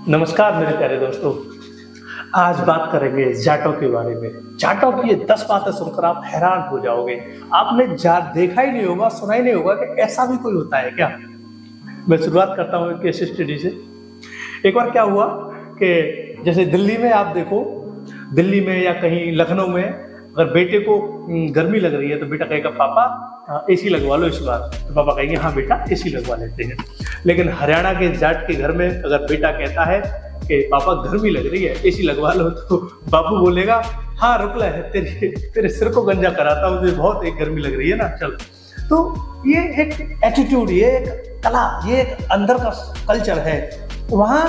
नमस्कार मेरे प्यारे दोस्तों। आज बात करेंगे जाटों के बारे में। जाटों की ये 10 बातें सुनकर आप हैरान हो जाओगे। आपने जाट देखा ही नहीं होगा, सुना ही नहीं होगा कि ऐसा भी कोई होता है क्या। मैं शुरुआत करता हूँ एक केस स्टडी से। एक बार क्या हुआ कि जैसे दिल्ली में आप देखो, दिल्ली में या कहीं लखनऊ में अगर बेटे को गर्मी लग रही है तो बेटा कहेगा पापा एसी लगवा लो इस बार, तो पापा कहेंगे हाँ बेटा एसी लगवा लेते हैं। लेकिन हरियाणा के जाट के घर में अगर बेटा कहता है कि पापा गर्मी लग रही है एसी लगवा लो, तो बाबू बोलेगा हाँ रुक ले, तेरे सिर को गंजा कराता हूँ, मुझे बहुत एक गर्मी लग रही है ना, चल। तो ये एक एटीट्यूड, ये एक कला, ये एक अंदर का कल्चर है, वहाँ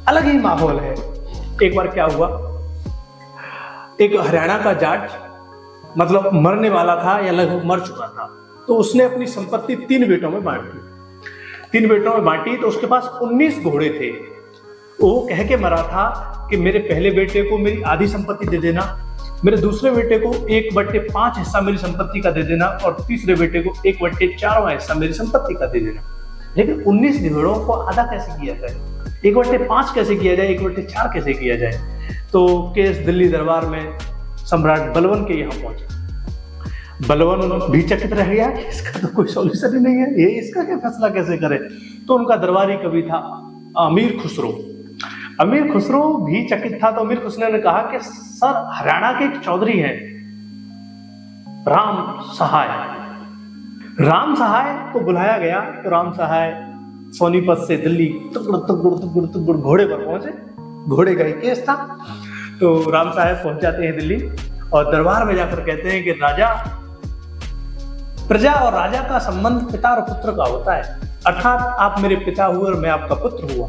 अलग ही माहौल है। एक बार क्या हुआ, एक हरियाणा का जाट मतलब मरने वाला था या लगभग मर चुका था, तो उसने अपनी संपत्ति 3 बेटों में बांट दी। 3 बेटों में बांटी तो उसके पास 19 घोड़े थे। वो कह के मरा था कि मेरे पहले बेटे को मेरी आधी संपत्ति दे देना, मेरे दूसरे बेटे को 1/5 हिस्सा मेरी संपत्ति का दे देना, और तीसरे बेटे को 1/4 हिस्सा मेरी संपत्ति का दे देना। लेकिन 19 घोड़ों को आधा कैसे किया जाए, 1/5 कैसे किया जाए, 1/4 कैसे किया जाए। तो केस दिल्ली दरबार में सम्राट बलवन के यहाँ पहुंचा। बलवन भी चकित रह गया कि इसका तो कोई सॉल्यूशन ही नहीं है, ये इसका क्या फैसला कैसे करे। तो उनका दरबारी कवि था अमीर खुसरो। अमीर खुसरो भी चकित था। तो अमीर खुसरो ने कहा कि सर हरियाणा के एक चौधरी हैं राम सहाय। राम सहाय को बुलाया गया तो राम सहाय सोनीपत से दिल्ली तुगड़ घोड़े पर पहुंचे। घोड़े का ही केस था। तो राम साहब पहुंच जाते हैं दिल्ली और दरबार में जाकर कहते हैं कि राजा, प्रजा और राजा का संबंध पिता और पुत्र का होता है, अर्थात आप मेरे पिता हुए और मैं आपका पुत्र हुआ,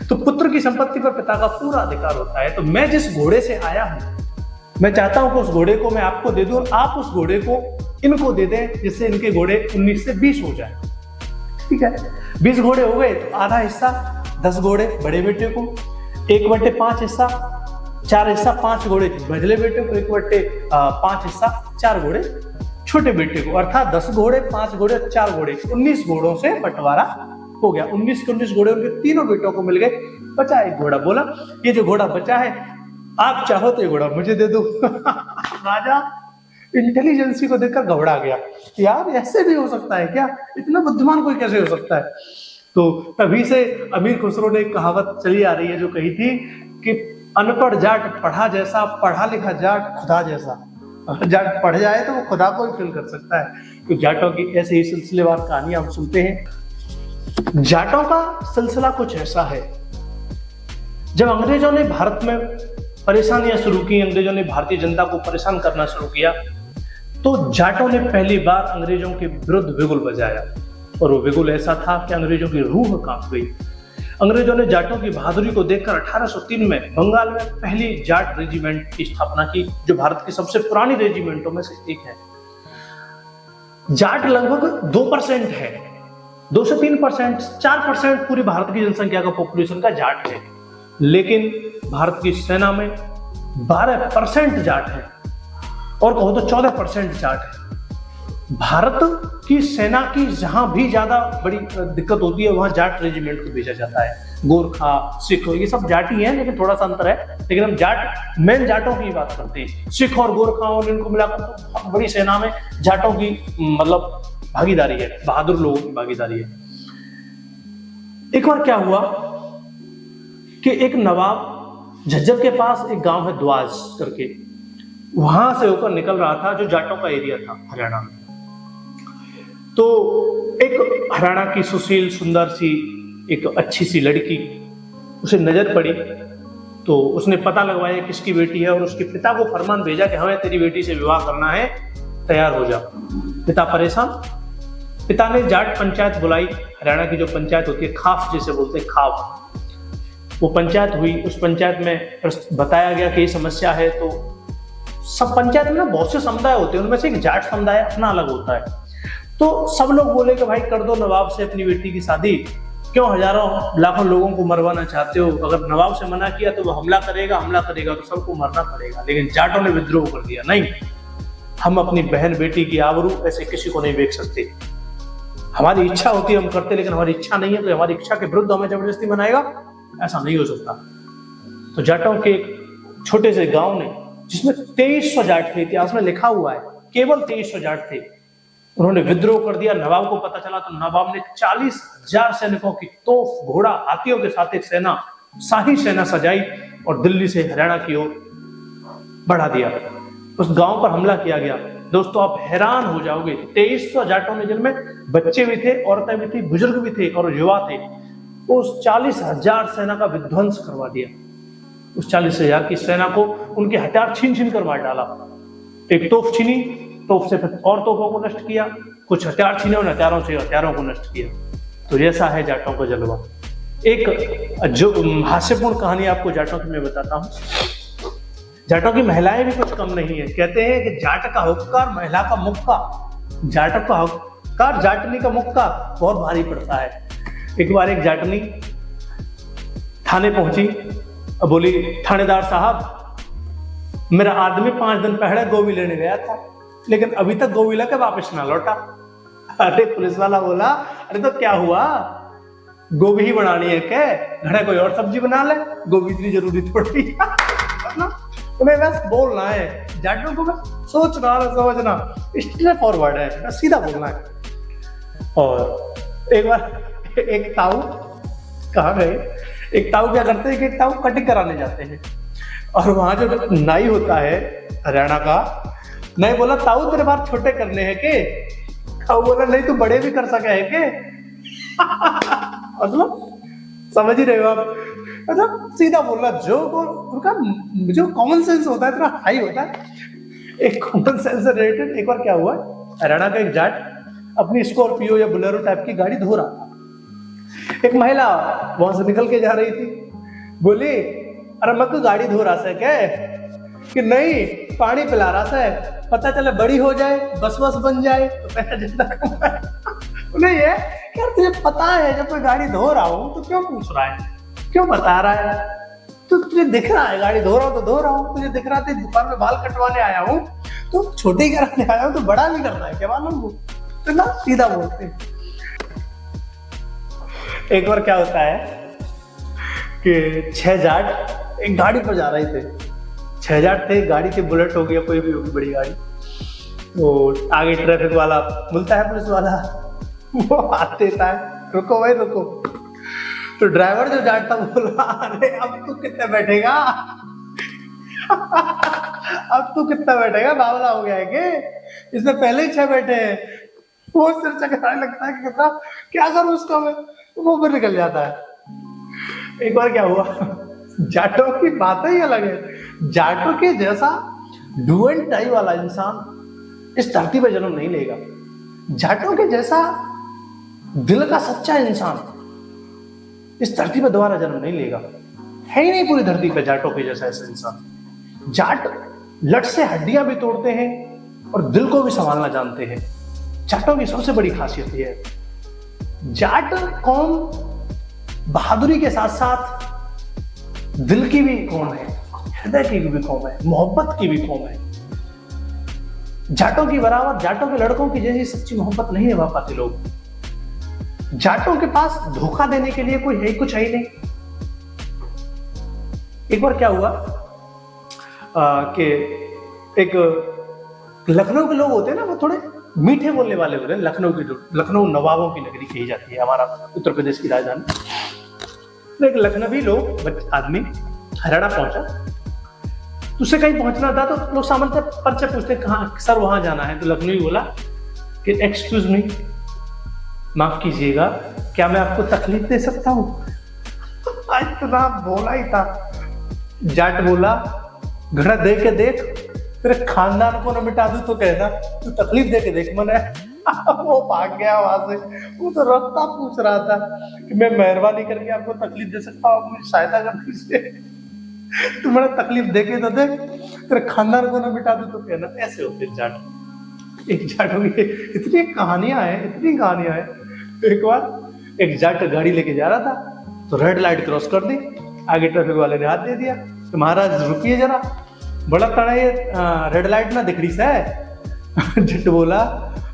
तो पुत्र की संपत्ति पर पिता का पूरा अधिकार होता है। तो मैं जिस घोड़े से आया हूं, मैं चाहता हूं कि उस घोड़े को मैं आपको दे दूं और आप उस घोड़े को इनको दे दें, जिससे इनके घोड़े 19 से 20 हो जाए। ठीक है, 20 घोड़े हो गए तो आधा हिस्सा 10 घोड़े बड़े बेटे को, 1/5 हिस्सा 4 हिस्सा 5 घोड़े मझले बेटे को, 1/5 हिस्सा 4 घोड़े छोटे बेटे को, अर्थात 10 घोड़े 5 घोड़े 4 घोड़े 19 घोड़ों से बंटवारा हो गया। 19 के 19 घोड़े उनके तीनों बेटों को मिल गए। बचा एक घोड़ा। बोला ये जो घोड़ा बचा है आप चाहो तो ये घोड़ा मुझे दे दो। राजा इंटेलिजेंसी को देखकर घबरा गया, यार ऐसे भी हो सकता है क्या, इतना बुद्धिमान कोई कैसे हो सकता है। तो तभी से अमीर खुसरो ने एक कहावत चली आ रही है जो कही थी कि अनपढ़ जाट पढ़ा जैसा, पढ़ा लिखा जाट खुदा जैसा। अगर जाट पढ़ जाए तो वो खुदा को ही फील कर सकता है। तो जाटों की ऐसे ही सिलसिलेवार कहानियां हम सुनते हैं। जाटों का सिलसिला कुछ ऐसा है, जब अंग्रेजों ने भारत में परेशानियां शुरू की, अंग्रेजों ने भारतीय जनता को परेशान करना शुरू किया, तो जाटों ने पहली बार अंग्रेजों के विरुद्ध बिगुल बजाया। और वो बिगुल ऐसा था कि अंग्रेजों की रूह कांप गई। अंग्रेजों ने जाटों की बहादुरी को देखकर 1803 में बंगाल में पहली जाट रेजिमेंट की स्थापना की, जो भारत की सबसे पुरानी रेजिमेंटों में से एक है। जाट लगभग 2% है, 2 से 3%, 4% पूरी भारत की जनसंख्या का पॉपुलेशन का जाट है। लेकिन भारत की सेना में 12% जाट है, और कहो तो 14% जाट है। भारत की सेना की जहां भी ज्यादा बड़ी दिक्कत होती है वहां जाट रेजिमेंट को भेजा जाता है। गोरखा, सिख, ये सब जाट ही हैं, लेकिन थोड़ा सा अंतर है। लेकिन हम जाट मेन जाटों की बात करते हैं। सिख और गोरखा और इनको मिलाकर तो बहुत बड़ी सेना में जाटों की मतलब भागीदारी है, बहादुर लोगों की भागीदारी है। एक बार क्या हुआ कि एक नवाब झज्जर के पास एक गांव है द्वाज करके, वहां से होकर निकल रहा था, जो जाटों का एरिया था हरियाणा में। तो एक हरियाणा की सुशील सुंदर सी एक अच्छी सी लड़की उसे नजर पड़ी। तो उसने पता लगवाया किसकी बेटी है और उसके पिता को फरमान भेजा कि हमें तेरी बेटी से विवाह करना है, तैयार हो जा। पिता परेशान। पिता ने जाट पंचायत बुलाई। हरियाणा की जो पंचायत होती है, खाफ जिसे बोलते हैं, खाफ, वो पंचायत हुई। उस पंचायत में बताया गया कि ये समस्या है। तो सब पंचायत में ना बहुत से समुदाय होते हैं, उनमें से एक जाट समुदाय अपना अलग होता है। तो सब लोग बोले कि भाई कर दो नवाब से अपनी बेटी की शादी, क्यों हजारों लाखों लोगों को मरवाना चाहते हो। अगर नवाब से मना किया तो वो हमला करेगा तो सबको मरना पड़ेगा। लेकिन जाटों ने विद्रोह कर दिया, नहीं, हम अपनी बहन बेटी की आबरू ऐसे किसी को नहीं बेच सकते। हमारी इच्छा होती है हम करते, लेकिन हमारी इच्छा नहीं है तो हमारी इच्छा के विरुद्ध हमें जबरदस्ती बनाएगा, ऐसा नहीं हो सकता। तो जाटों के एक छोटे से गांव ने, जिसमें 2300 जाट थे, इतिहास में लिखा हुआ है केवल 2300 जाट थे, उन्होंने विद्रोह कर दिया। नवाब को पता चला तो नवाब ने 40,000 सैनिकों की तोप, घोड़ा, हाथियों के साथ एक सेना, शाही सेना सजाई और दिल्ली से हरियाणा की ओर बढ़ा दिया। उस गांव पर हमला किया गया। दोस्तों आप हैरान हो जाओगे, 2300 जाटों ने, जिनमें बच्चे भी थे, औरतें भी थी, बुजुर्ग भी थे और युवा थे, उस 40,000 सेना का विध्वंस करवा दिया। उस 40,000 की सेना को उनके हथियार छीन छीन कर मार डाला। एक तोप छीनी, तोप से फिर और तोपों को नष्ट किया, कुछ हथियार छीने, उन हथियारों से हथियारों को नष्ट किया। तो ऐसा है जाटों का जलवा। एक जो हास्यपूर्ण कहानी आपको जाटों की मैं बताता हूँ। जाटों की महिलाएं भी कुछ कम नहीं है। कहते हैं कि जाट का हुक्कार महिला का मुक्का, जाट का हुक्कार जाटनी का मुक्का बहुत भारी पड़ता है। एक बार एक जाटनी थाने पहुंची और बोली, थानेदार साहब, मेरा आदमी 5 दिन पहले गोभी लेने गया था, लेकिन अभी तक गोभी लेकर वापस ना लौटा। अरे पुलिस वाला बोला, अरे तो क्या हुआ, गोभी ही बनानी है क्या, घरे कोई और सब्जी बना ले, गोभी इतनी जरूरी थोड़ी। उन्हें बस बोलना है, जाटों को बस सोचना और समझना, स्ट्रेट फॉरवर्ड है, बस सीधा बोलना है। और एक बार एक ताऊ, कहाँ गए, एक ताऊ क्या करते हैं कि एक ताऊ कटिंग कराने जाते हैं, और वहां जो नाई होता है हरियाणा का, नाई बोला, ताऊ तेरे बाल छोटे करने हैं के? ताऊ बोला, नहीं तू बड़े भी कर सके है के? मतलब समझ ही रहे हो आप, मतलब सीधा बोलना। जो उनका जो कॉमन सेंस होता है इतना हाई होता है। एक कॉमन सेंस से रिलेटेड एक बार क्या हुआ, हरियाणा का एक जाट अपनी स्कॉर्पियो या बोलेरो टाइप की गाड़ी धो रहा था। एक महिला वहां से निकल के जा रही थी, बोली, अरे मैं तो गाड़ी धो रहा था क्या? कि नहीं, पानी पिला रहा था, पता चले बड़ी हो जाए, बस बस बन जाए तो पैसा जितना कमाए। नहीं है क्या, तुझे पता है जब मैं गाड़ी धो रहा हूँ तो क्यों पूछ रहा है, क्यों बता रहा है? तो तुझे दिख रहा है गाड़ी धो रहा हूँ तो धो रहा हूँ, तुझे दिख रहा था दुकान में बाल कटवाने आया हूँ तो छोटे कराने आया हूँ, तो बड़ा भी करना है क्या मालूम को? तो ना सीधा बोलते। एक बार क्या होता है कि 6 जाट एक गाड़ी पर जा रहे थे। 6 जाट थे, गाड़ी के बुलेट हो गया, कोई भी होगी बड़ी गाड़ी। तो आगे ट्रैफिक वाला बोलता है, पुलिस वाला वो हाथ देता है, रुको भाई रुको। तो ड्राइवर जो जाट था बोला, अरे अब तू कितने बैठेगा? अब तू कितना बैठेगा, बावला हो गया है कि? इससे पहले ही 6 बैठे हैं। वो सिर चकराने लगता है कि कितना क्या करूं उसका मैं, वो फिर निकल जाता है। एक बार क्या हुआ, जाटों की बात ही अलग है। जाटों के जैसा डू एंड डाई वाला इंसान इस धरती पर जन्म नहीं लेगा। जाटों के जैसा दिल का सच्चा इंसान इस धरती पर दोबारा जन्म नहीं लेगा। है ही नहीं पूरी धरती पर जाटों के जैसा ऐसा इंसान। जाट लट से हड्डियां भी तोड़ते हैं और दिल को भी संभालना जानते हैं। जाटों की सबसे बड़ी खासियत यह है, जाट कौम बहादुरी के साथ साथ दिल की भी कौम है, हृदय की भी कौम है, मोहब्बत की भी कौम है। जाटों की बराबर, जाटों के लड़कों की जैसी सच्ची मोहब्बत नहीं निभा पाते लोग। जाटों के पास धोखा देने के लिए कोई है, कुछ है ही नहीं। एक बार क्या हुआ कि एक लखनऊ के लोग होते हैं ना, वो थोड़े मीठे बोलने वाले होते हैं। लखनऊ नवाबों की नगरी कही जाती है, हमारा उत्तर प्रदेश की राजधानी। तो एक लखनवी लोग आदमी हरियाणा पहुंचा, तो उसे कहीं पहुंचना था, तो लोग सामान से परिचय पूछते, कहाँ सर वहां जाना है? तो लखनवी बोला कि एक्सक्यूज मी, माफ कीजिएगा, क्या मैं आपको तकलीफ दे सकता हूं? इतना बोला ही था। जाट बोला, घड़ा दे के देख, तेरे खानदान को न मिटा दूं तो कहना, तू तकलीफ दे के देख मने। वो भाग गया वहां से। वो तो रास्ता पूछ रहा था कि मैं मेहरबानी करके आपको तकलीफ दे सकता हूँ, मुझे सहायता कर दीजिए। तुम्हारा तकलीफ देके तो देख, तेरे खानदान को न मिटा दूं तो कहना। ऐसे होते जाट। एक जाटों की इतनी कहानियां हैं, इतनी कहानियां हैं। एक बार एक जाट गाड़ी लेके जा रहा था, तो रेड लाइट क्रॉस कर दी, आगे ट्रैफिक वाले ने हाथ दे दिया, तो महाराज रुकिए जरा, बड़ा तड़ा ये रेड लाइट ना दिख रही है। जट बोला,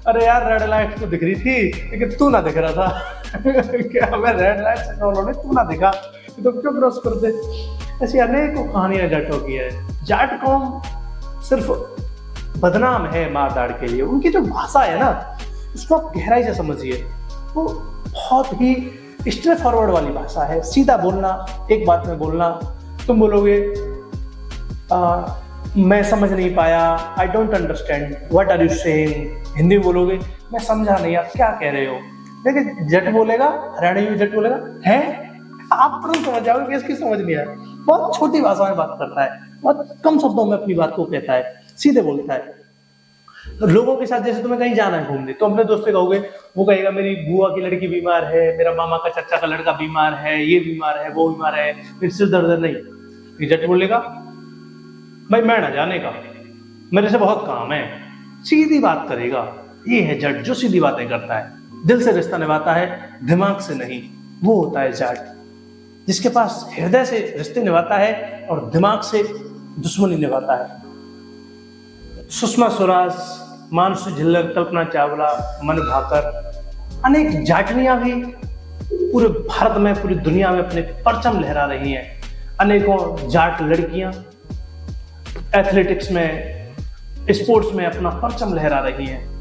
अरे यार रेड लाइट तो दिख रही थी, लेकिन तू ना दिख रहा था। क्या मैं रेड लाइट से उन्होंने तू ना दिखा? तो क्यों क्रॉस करते? ऐसी अनेकों कहानियां जाटों की है। जाट कौम सिर्फ बदनाम है मार दाड़ के लिए, उनकी जो भाषा है ना उसको आप गहराई से समझिए। वो बहुत ही स्ट्रेट फॉरवर्ड वाली भाषा है, सीधा बोलना, एक बात में बोलना। तुम बोलोगे मैं समझ नहीं पाया, I don't understand what are you saying. Hindi में बोलोगे मैं समझा नहीं आप क्या कह रहे हो। लेकिन जट बोलेगा, हरियाणवी में जट बोलेगा है, आप तुरंत समझ जाओगे कि इसकी समझ नहीं आया। बहुत छोटी भाषा में बात करता है, बहुत कम शब्दों में अपनी बात को कहता है, सीधे बोलता है। तो लोगों के साथ जैसे तुम्हें कहीं जाना है घूमने, तो अपने दोस्त से कहोगे, वो कहेगा मेरी बुआ की लड़की बीमार है, मेरा मामा का चाचा का लड़का बीमार है, ये बीमार है, वो बीमार है, फिर सिर दर्द नहीं। जट बोलेगा भाई मैं ना जाने का, मेरे से बहुत काम है, सीधी बात करेगा। ये है जट, जो सीधी बातें करता है, दिल से रिश्ता निभाता है, दिमाग से नहीं। वो होता है जाट, जिसके पास हृदय से रिश्ते निभाता है और दिमाग से दुश्मनी निभाता है। सुषमा स्वराज, मानसी झिल्लर, कल्पना चावला, मन भाकर, अनेक जाटनियां भी पूरे भारत में, पूरी दुनिया में अपने परचम लहरा रही हैं। अनेकों जाट लड़कियां एथलेटिक्स में, स्पोर्ट्स में अपना परचम लहरा रही हैं।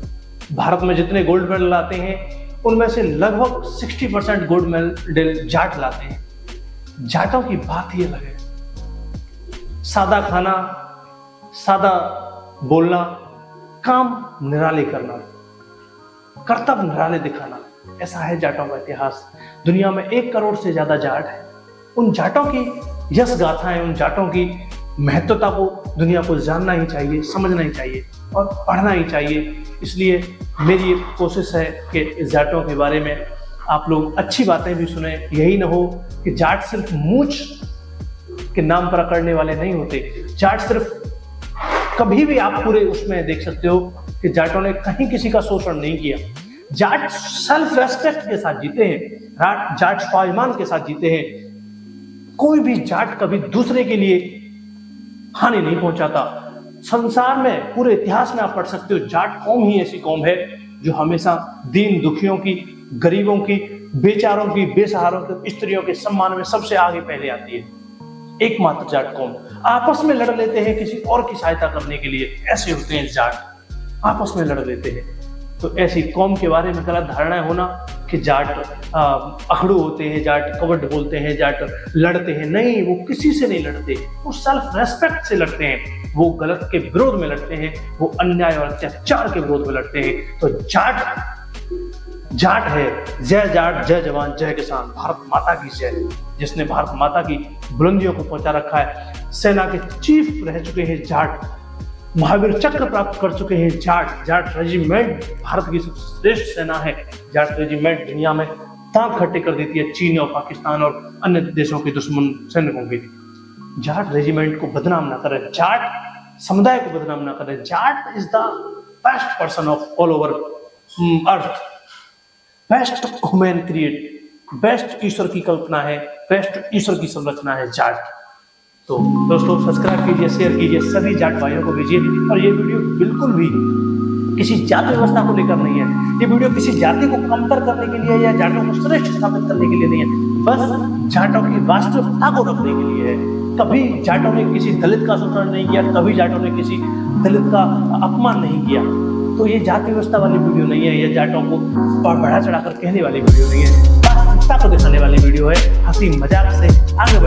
भारत में जितने गोल्ड मेडल लाते हैं उनमें से लगभग 60% गोल्ड मेडल जाट लाते हैं। जाटों की बात ही अलग है। सादा खाना, सादा बोलना, काम निराले करना, कर्तव्य निराले दिखाना, ऐसा है जाटों का इतिहास। दुनिया में 1 करोड़ से ज्यादा जाट है। उन जाटों की यश गाथाएं, उन जाटों की महत्वता को दुनिया को जानना ही चाहिए, समझना ही चाहिए और पढ़ना ही चाहिए। इसलिए मेरी एक कोशिश है कि जाटों के बारे में आप लोग अच्छी बातें भी सुने। यही ना हो कि जाट सिर्फ मूंछ के नाम पर अकड़ने वाले नहीं होते। जाट सिर्फ, कभी भी आप पूरे उसमें देख सकते हो कि जाटों ने कहीं किसी का शोषण नहीं किया। जाट सेल्फ रेस्पेक्ट के साथ जीते हैं, जाट स्वाभिमान के साथ जीते हैं। कोई भी जाट कभी दूसरे के लिए हानि नहीं पहुंचाता। संसार में, पूरे इतिहास में आप पढ़ सकते हो, जाट कौम ही ऐसी कौम है जो हमेशा दीन दुखियों की, गरीबों की, बेचारों की, बेसहारों की, स्त्रियों के सम्मान में सबसे आगे पहले आती है। एकमात्र जाट कौम आपस में लड़ लेते हैं किसी और की सहायता करने के लिए। ऐसे होते हैं जाट, आपस में लड़ लेते हैं। तो ऐसी कौम के बारे में गलत धारणाएं होना कि जाट अखड़ू होते हैं, जाट कवट बोलते हैं, जाट लड़ते हैं, नहीं, वो किसी से नहीं लड़ते। वो सेल्फ रेस्पेक्ट से लड़ते हैं, वो गलत के विरोध में लड़ते हैं, वो अन्याय और अत्याचार के विरोध में लड़ते हैं। तो जाट है। जय जाट, जय जवान, जय किसान, भारत माता की जय। जिसने भारत माता की बुलंदियों को पहुंचा रखा है। सेना के चीफ रह चुके हैं जाट, महावीर चक्र प्राप्त कर चुके हैं जाट। जाट रेजिमेंट भारत की श्रेष्ठ सेना है। जाट रेजिमेंट दुनिया में ताक खट्टे कर देती है चीन और पाकिस्तान और अन्य देशों के दुश्मन सैनिकों के। जाट रेजिमेंट को बदनाम ना करें, जाट समुदाय को बदनाम ना करें। Jat is the best person of all over earth, best human create, best ईश्वर की कल्पना है, बेस्ट ईश्वर की संरचना है जाट। तो दोस्तों सब्सक्राइब कीजिए, शेयर कीजिए, सभी जाट भाइयों को भेजिए। और ये वीडियो बिल्कुल भी किसी जाति व्यवस्था को लेकर नहीं है। ये वीडियो किसी जाति को कमतर करने के लिए या जाटों को श्रेष्ठ स्थापित करने के लिए नहीं है, बस जाटों की वास्तविकता को रखने के लिए है। कभी जाटों ने किसी दलित का शोषण नहीं किया, कभी जाटों ने किसी दलित का अपमान नहीं किया। तो ये जाति व्यवस्था वाली वीडियो नहीं है, ये जाटों को बढ़ा चढ़ाकर कहने वाली वीडियो नहीं है, वास्तविकता को दिखाने वाली वीडियो है। हंसी मजाक से आगे